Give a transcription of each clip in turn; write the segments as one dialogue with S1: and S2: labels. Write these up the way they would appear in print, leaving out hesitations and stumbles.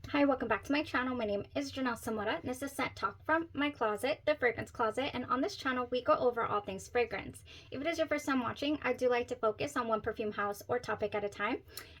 S1: Hi, welcome back to my channel. My name is Janelle Zamora, and this is Scent Talk from my closet, the fragrance closet. And on this channel, we go over all things fragrance. If it is your first time watching, I do like to focus on one perfume house or topic at a time.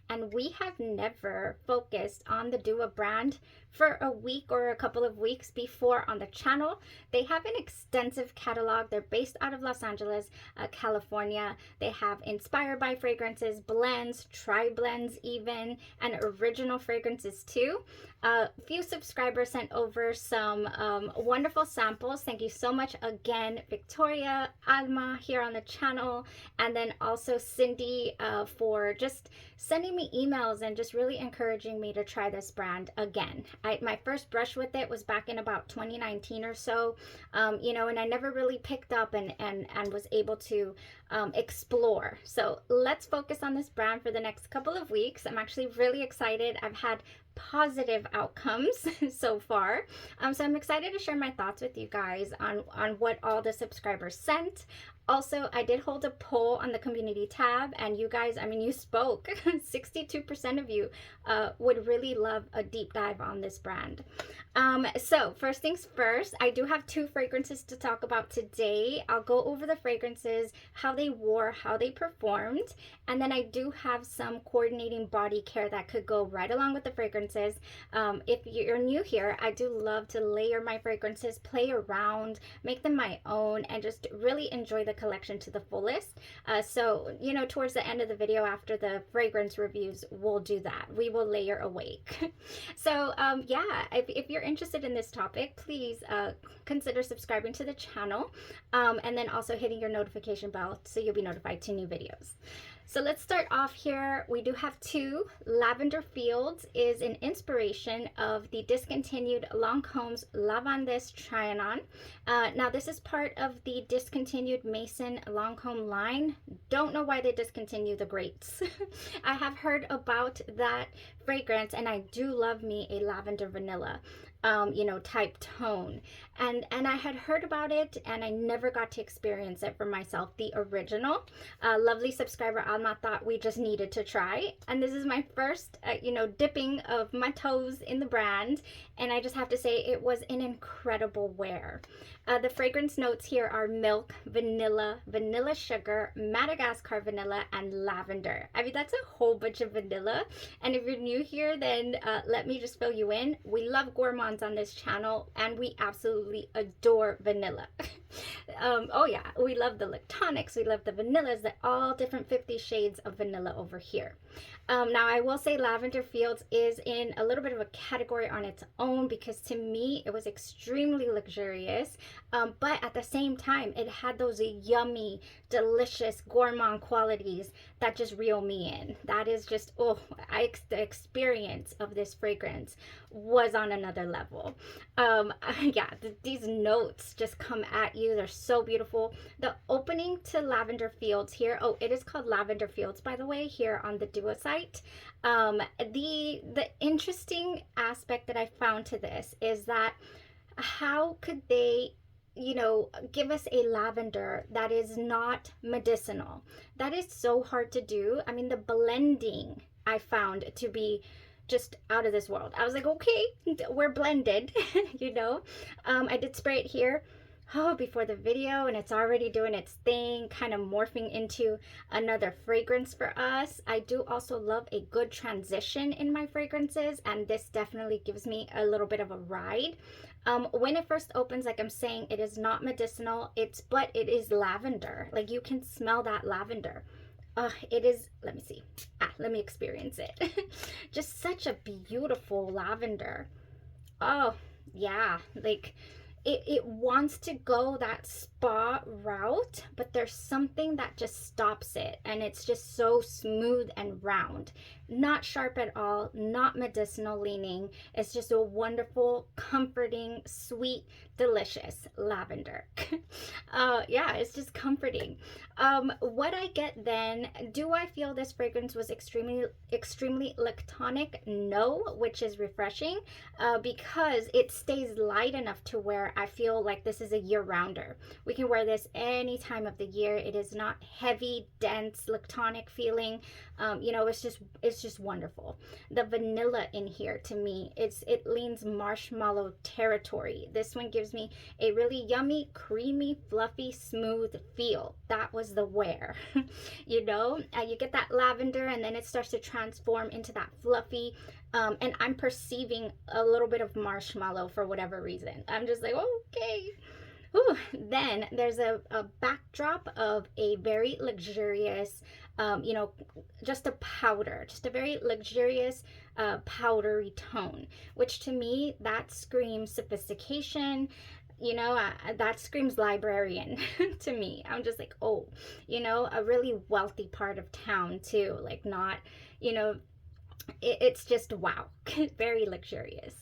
S1: And we have never focused on the Dua brand for a week or a couple of weeks before on the channel. They have an extensive catalog. They're based out of Los Angeles, California. They have inspired by fragrances, blends, tri-blends even, and original fragrances too. A few subscribers sent over some wonderful samples. Thank you so much again, Victoria, Alma here on the channel, and then also Cindy for just sending me emails and just really encouraging me to try this brand again. My first brush with it was back in about 2019 or so, and I never really picked up and was able to explore. So let's focus on this brand for the next couple of weeks. I'm actually really excited. I've had positive outcomes so far. So I'm excited to share my thoughts with you guys on what all the subscribers sent. Also, I did hold a poll on the community tab, and you guys, I mean, you spoke. 62% of you would really love a deep dive on this brand. So first things first, I do have two fragrances to talk about today. I'll go over the fragrances, how they wore, how they performed, and then I do have some coordinating body care that could go right along with the fragrances. If you're new here, I do love to layer my fragrances, play around, make them my own, and just really enjoy the collection to the fullest. So, towards the end of the video after the fragrance reviews, we'll do that. We will layer awake. So, if you're interested in this topic, please consider subscribing to the channel and then also hitting your notification bell so you'll be notified to new videos. So let's start off here. We do have two. Lavender Fields is an inspiration of the discontinued Lancome's Lavender Try-On. Now this is part of the discontinued Maison Lancome line. Don't know why they discontinued the Greats. I have heard about that fragrance, and I do love me a lavender vanilla type tone, and I had heard about it, and I never got to experience it for myself, the original. Lovely subscriber Alma thought we just needed to try, and this is my first dipping of my toes in the brand, and I just have to say it was an incredible wear. The fragrance notes here are milk, vanilla, vanilla sugar, Madagascar vanilla, and lavender. I mean, that's a whole bunch of vanilla. And if you're new here, then let me just fill you in. We love Gourmands on this channel, and we absolutely adore vanilla. Oh yeah, we love the lactonics, we love the vanillas, the all different 50 shades of vanilla over here. Now I will say Lavender Fields is in a little bit of a category on its own, because to me it was extremely luxurious, but at the same time it had those yummy, delicious gourmand qualities that just reel me in. That is just, the experience of this fragrance was on another level. These notes just come at you. They're so beautiful. The opening to Lavender Fields here, it is called Lavender Fields, by the way, here on the Dua site. The interesting aspect that I found to this is that how could they give us a lavender that is not medicinal? That is so hard to do. I mean, the blending I found to be just out of this world. I was like, okay, we're blended. I did spray it here before the video, and it's already doing its thing, kind of morphing into another fragrance for us. I do also love a good transition in my fragrances, and this definitely gives me a little bit of a ride. When it first opens, like I'm saying, it is not medicinal, but it is lavender. Like, you can smell that lavender. It is, let me see. Let me experience it. Just such a beautiful lavender. Oh, yeah. Like, it wants to go that spa route, but there's something that just stops it, and it's just so smooth and round. Not sharp at all, not medicinal leaning. It's just a wonderful, comforting, sweet, delicious lavender. It's just comforting. What I get then, do I feel this fragrance was extremely lactonic? No, which is refreshing, because it stays light enough to where I feel like this is a year-rounder. We can wear this any time of the year. It is not heavy, dense, lactonic feeling. You know, it's just wonderful. The vanilla in here, to me, it leans marshmallow territory. This one gives me a really yummy, creamy, fluffy, smooth feel. That was the wear. You know, you get that lavender, and then it starts to transform into that fluffy, and I'm perceiving a little bit of marshmallow for whatever reason. I'm just like, okay. Ooh. Then there's a backdrop of a very luxurious, you know, just a powder, just a very luxurious, powdery tone, which to me, that screams sophistication. You know, that screams librarian to me. I'm just like, oh, you know, a really wealthy part of town too. Like, not, you know, it's just wow. Very luxurious.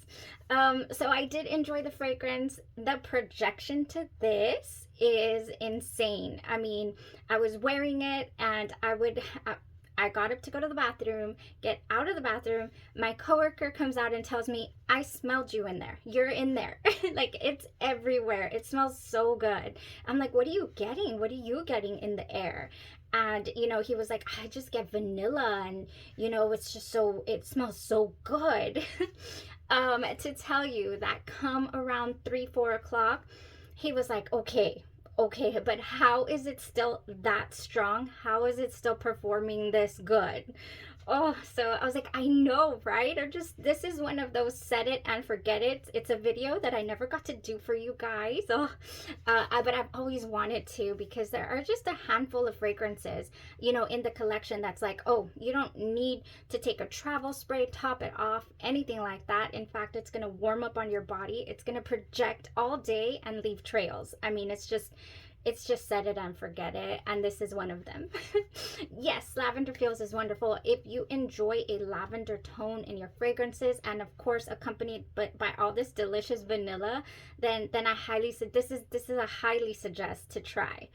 S1: So I did enjoy the fragrance. The projection to this is insane. I mean, I was wearing it, and I got up to go to the bathroom, get out of the bathroom. My coworker comes out and tells me, I smelled you in there. You're in there. Like, it's everywhere. It smells so good. I'm like, what are you getting? What are you getting in the air? And, you know, he was like, I just get vanilla, and, you know, it's just so, it smells so good. To tell you that come around 3-4 o'clock, he was like, okay, but how is it still that strong? How is it still performing this good? Oh, so I was like, I know, right? This is one of those set it and forget it. It's a video that I never got to do for you guys. Oh, but I've always wanted to, because there are just a handful of fragrances, you know, in the collection that's like, oh, you don't need to take a travel spray, top it off, anything like that. In fact, it's going to warm up on your body. It's going to project all day and leave trails. I mean, it's just set it and forget it, and this is one of them. Yes, Lavender Fields is wonderful. If you enjoy a lavender tone in your fragrances, and of course accompanied by all this delicious vanilla, then I highly this is a highly suggest to try.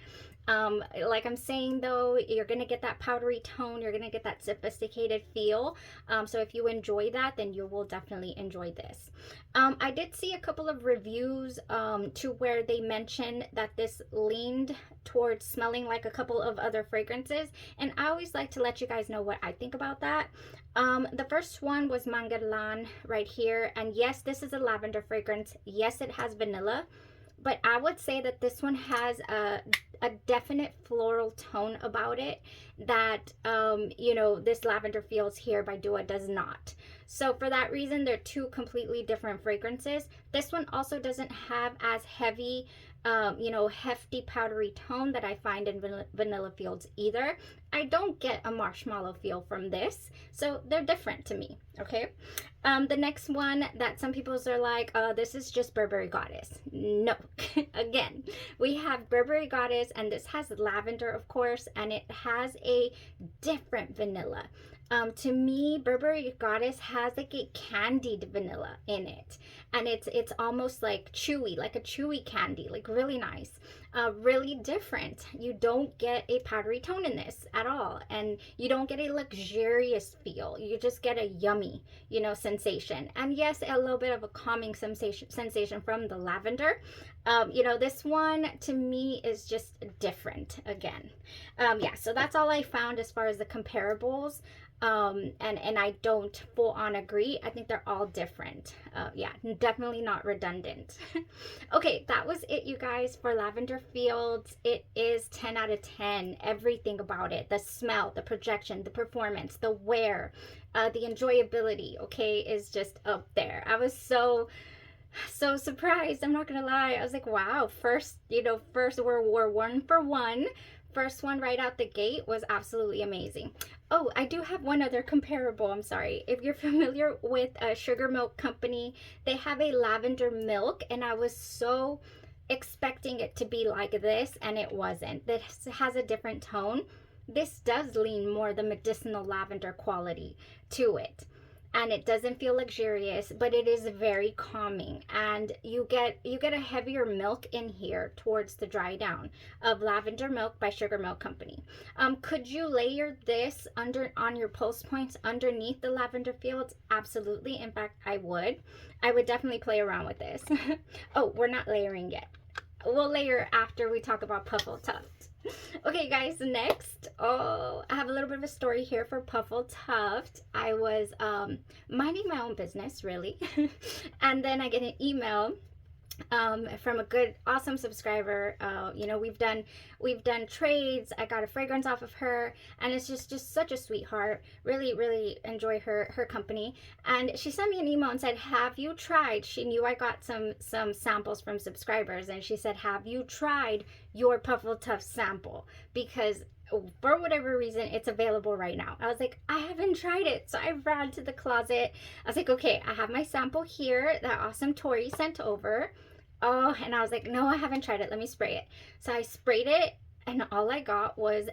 S1: Like I'm saying though, you're gonna get that powdery tone, you're gonna get that sophisticated feel. So if you enjoy that, then you will definitely enjoy this. I did see a couple of reviews to where they mentioned that this leaned towards smelling like a couple of other fragrances, and I always like to let you guys know what I think about that. The first one was Mangalan right here, and yes, this is a lavender fragrance. Yes, it has vanilla, but I would say that this one has a definite floral tone about it that, you know, this Lavender Fields here by Dua does not. So for that reason, they're two completely different fragrances. This one also doesn't have as heavy, you know, hefty powdery tone that I find in Vanilla Fields either. I don't get a marshmallow feel from this, so they're different to me, okay? The next one that some people are like, this is just Burberry Goddess. No. Again, we have Burberry Goddess, and this has lavender, of course, and it has a different vanilla. To me, Burberry Goddess has like a candied vanilla in it, and it's almost like chewy, like a chewy candy, like really nice, really different. You don't get a powdery tone in this at all, and you don't get a luxurious feel. You just get a yummy, you know, sensation, and yes, a little bit of a calming sensation from the lavender. You know, this one to me is just different again. Yeah, so that's all I found as far as the comparables. And I don't full on agree. I think they're all different. Yeah, definitely not redundant. Okay, that was it, you guys, for Lavender Fields. It is 10 out of 10. Everything about it, the smell, the projection, the performance, the wear, the enjoyability, okay, is just up there. I was so surprised, I'm not gonna lie. I was like, wow, first we're 1 for 1. First one right out the gate was absolutely amazing. Oh, I do have one other comparable. I'm sorry. If you're familiar with a Sugar Milk Company, they have a lavender milk, and I was so expecting it to be like this, and it wasn't. This has a different tone. This does lean more the medicinal lavender quality to it. and it doesn't feel luxurious, but it is very calming, and you get a heavier milk in here towards the dry down of Lavender Milk by Sugar Milk Company. Could you layer this on your pulse points underneath the Lavender Fields? Absolutely. In fact, I would definitely play around with this. Oh, we're not layering yet. We'll layer after we talk about Puffle Tuft. Okay, guys, next, I have a little bit of a story here for Puffle Tuft. I was minding my own business, really, and then I get an email from a good, awesome subscriber. You know, we've done trades. I got a fragrance off of her, and it's just such a sweetheart. Really enjoy her company. And she sent me an email and said, have you tried? She knew I got some samples from subscribers, and she said, have you tried your Puffle Tuft sample? Because for whatever reason, it's available right now. I was like, I haven't tried it. So I ran to the closet. I was like, okay, I have my sample here that awesome Tori sent over. Oh, and I was like, no, I haven't tried it. Let me spray it. So I sprayed it, and all I got was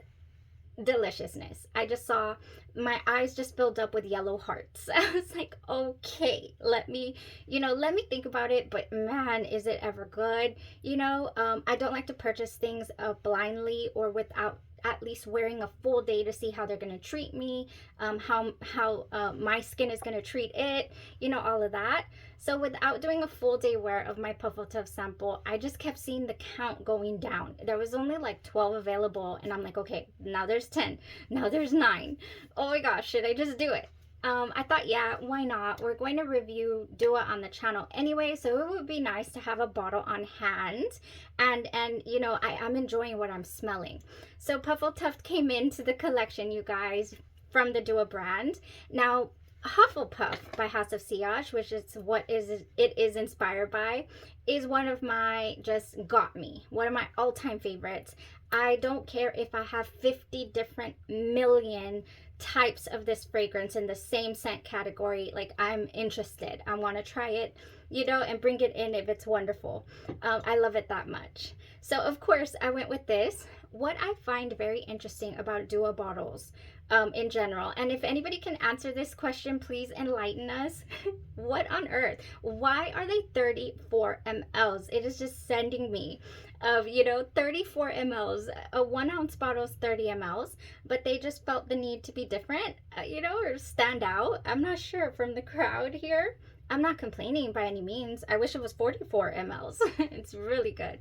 S1: deliciousness. I just saw my eyes just filled up with yellow hearts. I was like, okay, let me think about it. But man, is it ever good? You know, I don't like to purchase things blindly or without at least wearing a full day to see how they're going to treat me, how my skin is going to treat it, you know, all of that. So without doing a full day wear of my Puffle Tuft sample, I just kept seeing the count going down. There was only like 12 available, and I'm like, okay, now there's 10, now there's 9. Oh my gosh, should I just do it? I thought, yeah, why not? We're going to review Dua on the channel anyway, so it would be nice to have a bottle on hand. And you know, I'm enjoying what I'm smelling. So Puffle Tuft came into the collection, you guys, from the Dua brand. Now, Hufflepuff by House of Sillage, which is what it is inspired by, is one of my, just got me, one of my all-time favorites. I don't care if I have 50 different million types of this fragrance in the same scent category. Like, I'm interested. I want to try it, you know, and bring it in if it's wonderful. I love it that much. So of course I went with this. What I find very interesting about Dua bottles in general, and if anybody can answer this question, please enlighten us. What on earth? Why are they 34 mLs? It is just sending me of, you know, 34 mLs. A 1 ounce bottle is 30 mLs, but they just felt the need to be different, you know, or stand out. I'm not sure from the crowd here. I'm not complaining by any means. I wish it was 44 mLs. It's really good.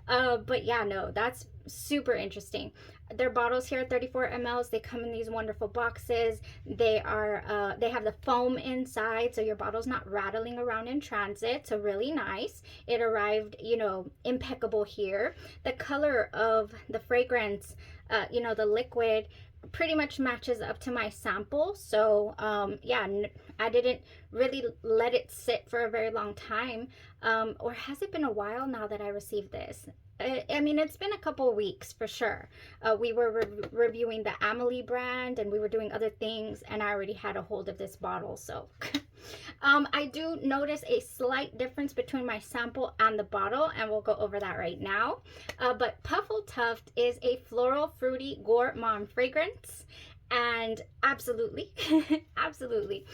S1: But yeah, no, that's super interesting. Their bottles here are 34 mLs. They come in these wonderful boxes. They are, they have the foam inside, so your bottle's not rattling around in transit. So really nice. It arrived, you know, impeccable here. The color of the fragrance, you know, the liquid, pretty much matches up to my sample. So yeah, I didn't really let it sit for a very long time. Or has it been a while now that I received this? I mean, it's been a couple weeks for sure. We were reviewing the Amelie brand, and we were doing other things, and I already had a hold of this bottle. So I do notice a slight difference between my sample and the bottle, and we'll go over that right now. But Puffle Tuft is a floral fruity gourmand fragrance. And absolutely, absolutely.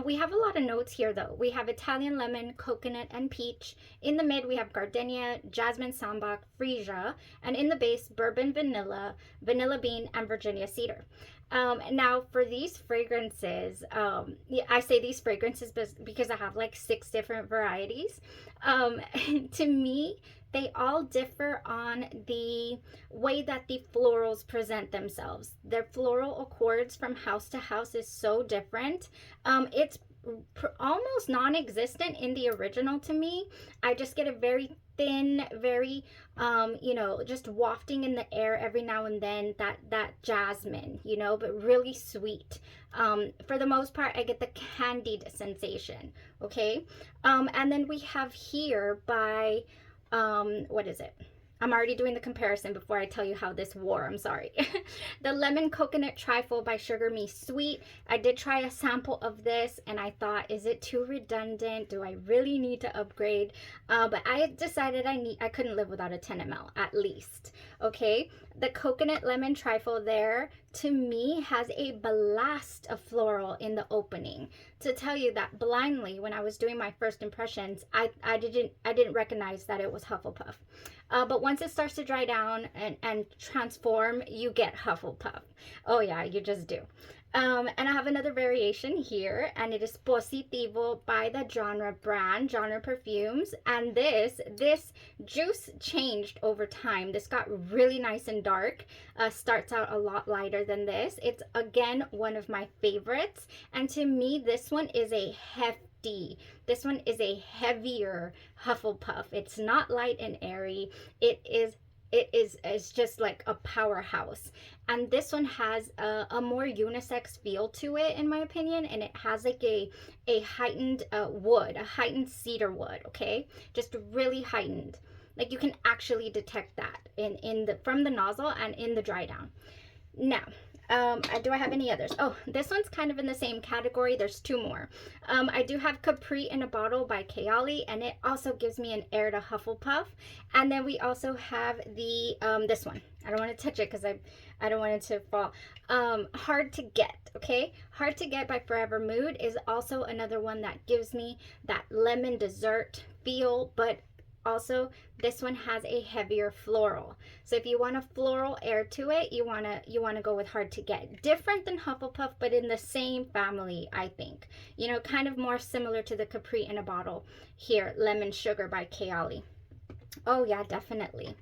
S1: We have a lot of notes here though. We have Italian lemon, coconut, and peach. In the mid, we have gardenia, jasmine sambac, freesia, and in the base, bourbon vanilla, vanilla bean, and Virginia cedar. Now for these fragrances, I say these fragrances because I have like 6 different varieties. To me, they all differ on the way that the florals present themselves. Their floral accords from house to house is so different. It's almost non-existent in the original to me. I just get a very thin, very you know, just wafting in the air every now and then, that jasmine, you know, but really sweet. For the most part, I get the candied sensation. Okay, and then we have here by what is it? I'm already doing the comparison before I tell you how this wore. I'm sorry. The Lemon Coconut Trifle by Sugar Me Sweet. I did try a sample of this, and I thought, is it too redundant? Do I really need to upgrade? But I decided I couldn't live without a 10 ml at least. Okay. the coconut lemon trifle there, to me, has a blast of floral in the opening. To tell you that blindly, when I was doing my first impressions, I didn't recognize that it was Hufflepuff. But once it starts to dry down and transform, you get Hufflepuff. Oh yeah, you just do. And I have another variation here, and it is Positivo by the Genre brand, Genre Perfumes. And this juice changed over time. This got really nice and dark. Starts out a lot lighter than this. It's, again, one of my favorites. And to me, this one is a hefty. This one is a heavier Hufflepuff. It's not light and airy. It's just like a powerhouse. And this one has a more unisex feel to it, in my opinion, and it has like a heightened wood, a heightened cedar wood, okay? Just really heightened. Like you can actually detect that from the nozzle and in the dry down. Now, do I have any others? Oh, this one's kind of in the same category. There's two more. I do have Capri in a Bottle by Kayali, and it also gives me an air to Hufflepuff. And then we also have the this one. I don't want to touch it because I don't want it to fall. Hard to Get, okay? Hard to Get by Forever Mood is also another one that gives me that lemon dessert feel, but also this one has a heavier floral. So if you want a floral air to it, you want to go with Hard to Get. Different than Hufflepuff, but in the same family, I think. You know, kind of more similar to the Capri in a Bottle here, Lemon Sugar by Kayali. Oh yeah, definitely.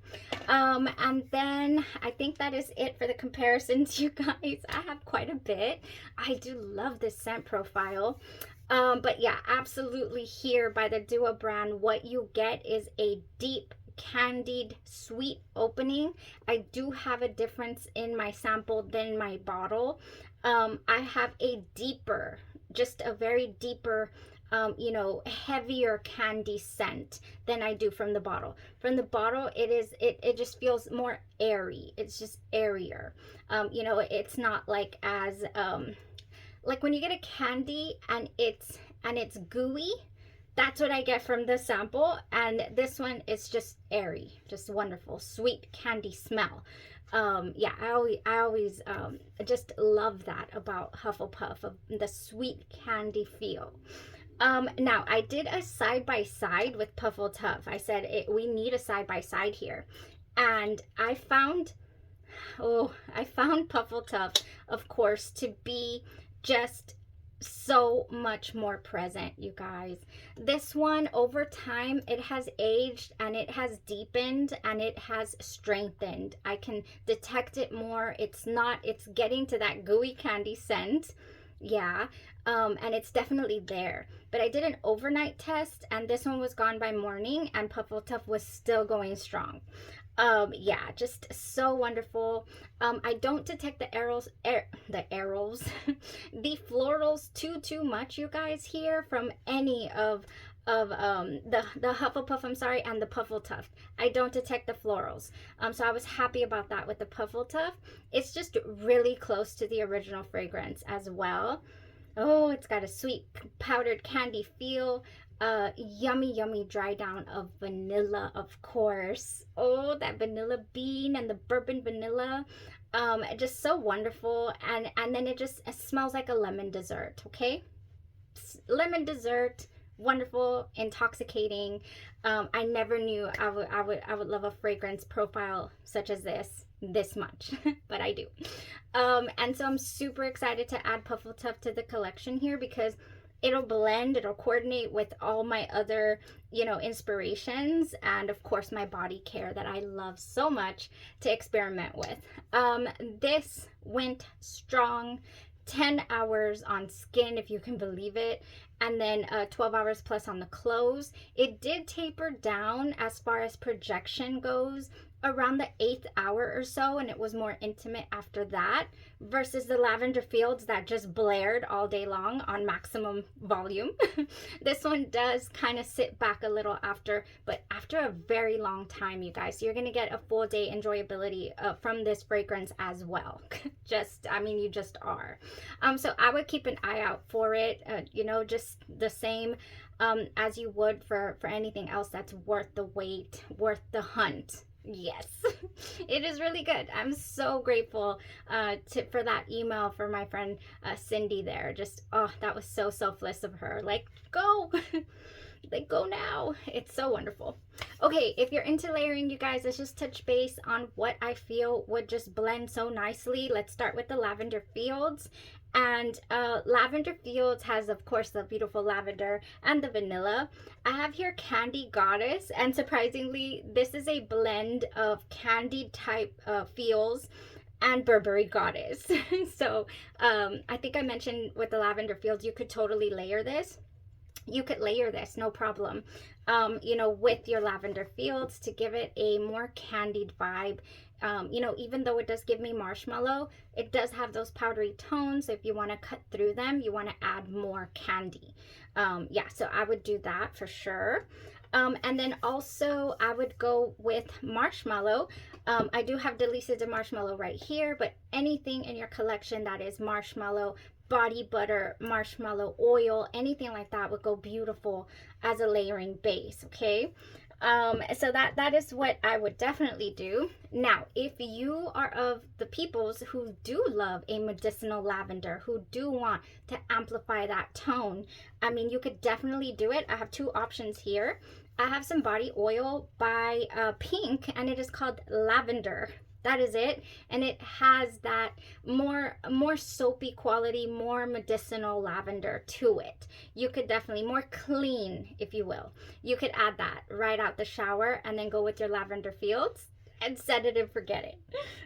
S1: And then I think that is it for the comparisons, you guys. I have quite a bit. I do love this scent profile. But yeah, absolutely here by the Duo brand, what you get is a deep, candied, sweet opening. I do have a difference in my sample than my bottle. I have a deeper, just a very deeper, you know, heavier candy scent than I do from the bottle. From the bottle, it just feels more airy. It's just airier. You know, it's not like as, like when you get a candy and it's gooey, that's what I get from the sample. And this one is just airy, just wonderful, sweet candy smell. Yeah, I always just love that about Hufflepuff, of the sweet candy feel. Now I did a side-by-side with Puffle Tuft. I said we need a side-by-side here. And I found Puffle Tuft, of course, to be just so much more present, you guys. This one, over time, it has aged and it has deepened and it has strengthened. I can detect it more. It's getting to that gooey candy scent. Yeah. And it's definitely there. But I did an overnight test and this one was gone by morning and Puffle Tuft was still going strong. Yeah, just so wonderful. I don't detect the the florals too much, you guys, here from any of the Hufflepuff, I'm sorry, and the Puffle Tuft. I don't detect the florals. So I was happy about that with the Puffle Tuft. It's just really close to the original fragrance as well. Oh, it's got a sweet powdered candy feel. Yummy dry down of vanilla, of course. Oh, that vanilla bean and the bourbon vanilla. Just so wonderful. And then it smells like a lemon dessert, okay? Lemon dessert, wonderful, intoxicating. I never knew I would love a fragrance profile such as this much, but I do. And so I'm super excited to add Puffle Tuft to the collection here because it'll blend, it'll coordinate with all my other, you know, inspirations, and of course my body care that I love so much to experiment with. This went strong, 10 hours on skin, if you can believe it, and then 12 hours plus on the clothes. It did taper down as far as projection goes around the 8th hour or so, and it was more intimate after that, versus the Lavender Fields that just blared all day long on maximum volume. This one does kind of sit back a little after, but after a very long time, you guys. So you're going to get a full day enjoyability from this fragrance as well. I mean, you just are. So I would keep an eye out for it, you know, just the same as you would for anything else that's worth the wait, worth the hunt. Yes, it is really good. I'm so grateful for that email for my friend Cindy there. Just, oh, that was so selfless of her. Like, go. Like, go now. It's so wonderful. Okay, if you're into layering, you guys, let's just touch base on what I feel would just blend so nicely. Let's start with the Lavender Fields. And Lavender Fields has, of course, the beautiful lavender and the vanilla. I have here Candy Goddess, and surprisingly, this is a blend of candy type feels and Burberry Goddess. So I think I mentioned with the Lavender Fields, you could totally layer this. You could layer this, no problem, you know, with your Lavender Fields to give it a more candied vibe. You know, even though it does give me marshmallow, it does have those powdery tones. If you want to cut through them, you want to add more candy. Yeah, so I would do that for sure. And then also I would go with marshmallow. I do have Delicious de Marshmallow right here, but anything in your collection that is marshmallow, body butter, marshmallow oil, anything like that would go beautiful as a layering base, okay? So that is what I would definitely do. Now, if you are of the peoples who do love a medicinal lavender, who do want to amplify that tone, I mean, you could definitely do it. I have two options here. I have some body oil by Pink, and it is called Lavender. That is it, and it has that more soapy quality, more medicinal lavender to it. You could definitely, more clean, if you will. You could add that right out the shower and then go with your Lavender Fields and set it and forget it.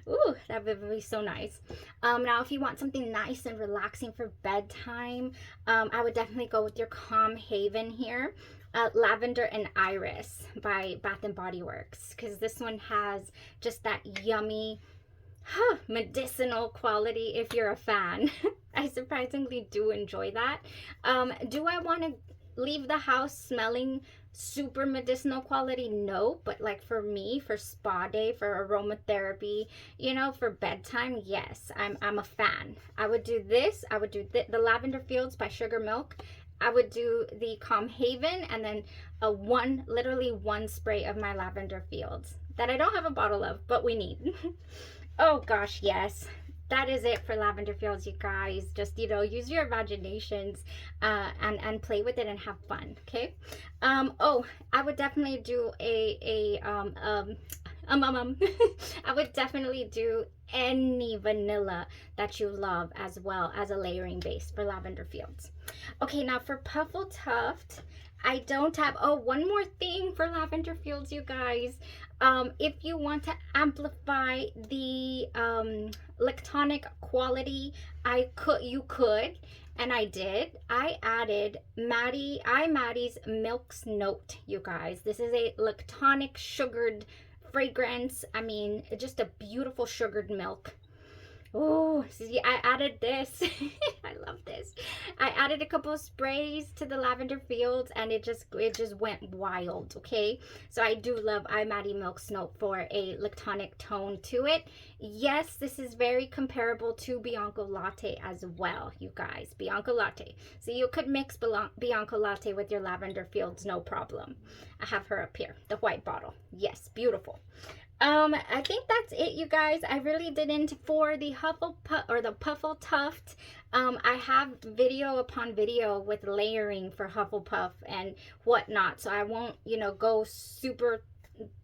S1: Ooh, that would be so nice. Now, if you want something nice and relaxing for bedtime, I would definitely go with your Calm Haven here. Lavender and Iris by Bath and Body Works, because this one has just that yummy medicinal quality if you're a fan. I surprisingly do enjoy that. Do I want to leave the house smelling super medicinal quality? No, but like for me, for spa day, for aromatherapy, you know, for bedtime, yes, I'm a fan. I would do this. I would do the Lavender Fields by Sugar Milk. I would do the Calm Haven, and then literally one spray of my Lavender Fields that I don't have a bottle of, but we need. Oh gosh, yes. That is it for Lavender Fields, you guys. Just, you know, use your imaginations and play with it and have fun, okay? Oh, I would definitely do I would definitely do any vanilla that you love as well as a layering base for Lavender Fields. Okay, now for Puffle Tuft, I don't have, oh, one more thing for Lavender Fields, you guys. If you want to amplify the lactonic quality, you could, and I did. I added Maddie's Milk's Note, you guys. This is a lactonic sugared fragrance. I mean, just a beautiful sugared milk. Oh, see, I added this. I love this. I added a couple of sprays to the Lavender Fields, and it just went wild, okay? So I do love Maddie Milk's Note for a lactonic tone to it. Yes, this is very comparable to Bianco Latte as well, you guys. Bianco Latte. So you could mix Bianco Latte with your Lavender Fields, no problem. I have her up here, the white bottle. Yes, beautiful. I think that's it, you guys. I really didn't for the Hufflepuff or the Puffle Tuft. I have video upon video with layering for Hufflepuff and whatnot, so I won't, you know, go super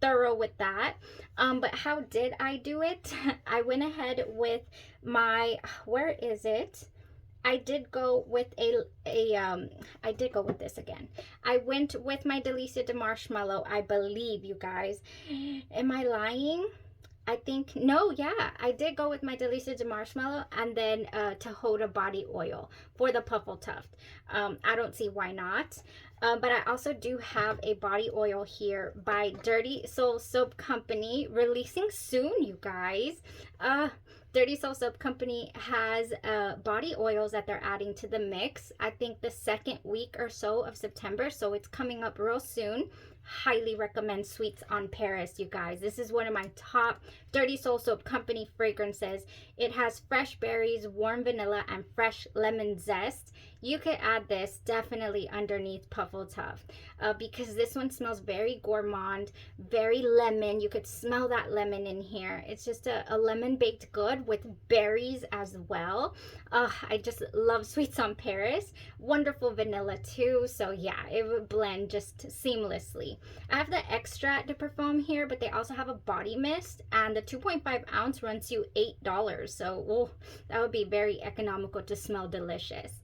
S1: thorough with that. But how did I do it? I went ahead with my, where is it? I did go with I did go with this again. I went with my Delicious de Marshmallow, I believe, you guys. Am I lying? I think, no, yeah, I did go with my Delicious de Marshmallow and then Tahoda body oil for the Puffle Tuft. I don't see why not. But I also do have a body oil here by Dirty Soul Soap Company, releasing soon, you guys. Dirty Soul Soap Company has body oils that they're adding to the mix. I think the second week or so of September, so it's coming up real soon. highly recommend Sweets on Paris, you guys. This is one of my top Dirty Soul Soap Company fragrances. It has fresh berries, warm vanilla, and fresh lemon zest. You could add this definitely underneath Puffle Tuft because this one smells very gourmand, very lemon. You could smell that lemon in here. It's just a lemon baked good with berries as well. I just love Sweets on Paris. Wonderful vanilla too. So yeah, it would blend just seamlessly. I have the extra de perfume here, but they also have a body mist, and the 2.5 ounce runs you $8. So that would be very economical to smell delicious.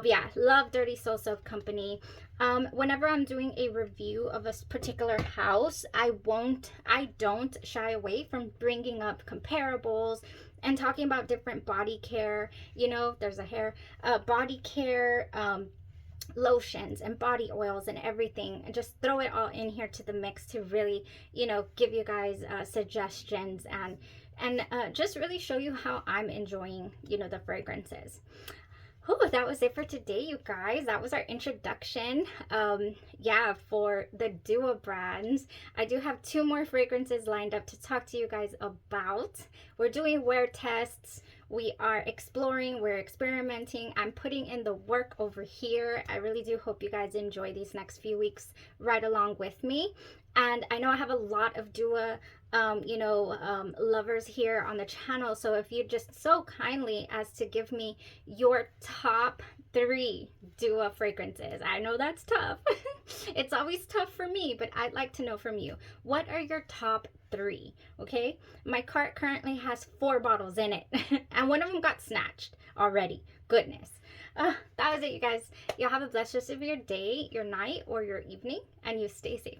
S1: Yeah, love Dirty Soul Soap Company. Whenever I'm doing a review of a particular house, I don't shy away from bringing up comparables and talking about different body care. You know, there's a hair, body care, lotions and body oils and everything, and just throw it all in here to the mix to really, you know, give you guys suggestions and just really show you how I'm enjoying, you know, the fragrances. Oh, that was it for today, you guys. That was our introduction. Yeah, for the Duo brands. I do have 2 more fragrances lined up to talk to you guys about. We're doing wear tests. We are exploring, we're experimenting. I'm putting in the work over here. I really do hope you guys enjoy these next few weeks right along with me. And I know I have a lot of Duo lovers here on the channel. So if you just so kindly as to give me your top 3 Duo fragrances. I know that's tough. It's always tough for me, but I'd like to know from you. What are your top 3? Okay, my cart currently has 4 bottles in it, and one of them got snatched already. Goodness. That was it, you guys. Y'all have a blessed rest of your day, your night, or your evening, and you stay safe.